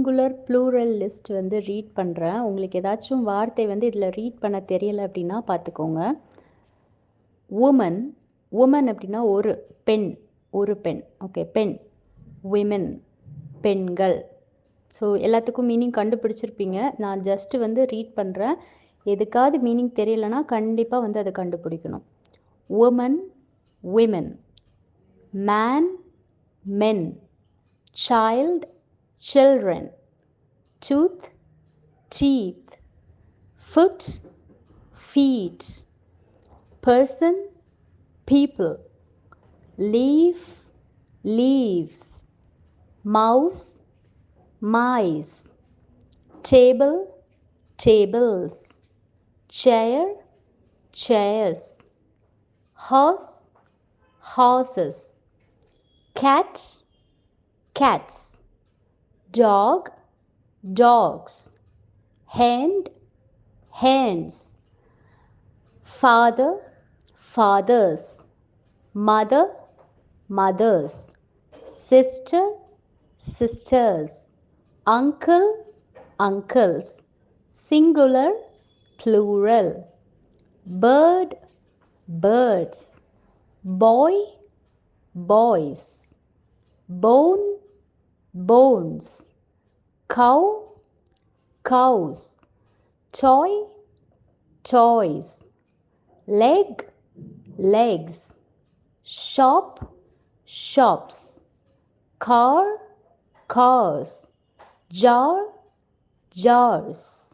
Singular plural list வந்து read பண்ணுறேன். உங்களுக்கு ஏதாச்சும் வார்த்தை வந்து இதில் ரீட் பண்ண தெரியல அப்படின்னா பார்த்துக்கோங்க. உமன், உமன் அப்படின்னா ஒரு பெண், ஒரு பெண். ஓகே, பெண். விமென், பெண்கள். ஸோ எல்லாத்துக்கும் மீனிங் கண்டுபிடிச்சிருப்பீங்க. நான் ஜஸ்ட்டு வந்து ரீட் பண்ணுறேன். எதுக்காவது மீனிங் தெரியலனா கண்டிப்பாக வந்து அதை கண்டுபிடிக்கணும். Woman, women. Man, men. child, children. Tooth, teeth. Foot, feet. Person, people. Leaf, leaves. Mouse, mice. Table, tables. Chair, chairs. Horse, horses. Cat, cats. Dog, dogs. Hand, hands. Father, fathers. Mother, mothers. Sister, sisters. Uncle, uncles. Singular, plural. Bird, birds. Boy, boys. Bone, bones. Cow, cows. Toy, toys. Leg, legs. Shop, shops. Car, cars. Jar, jars.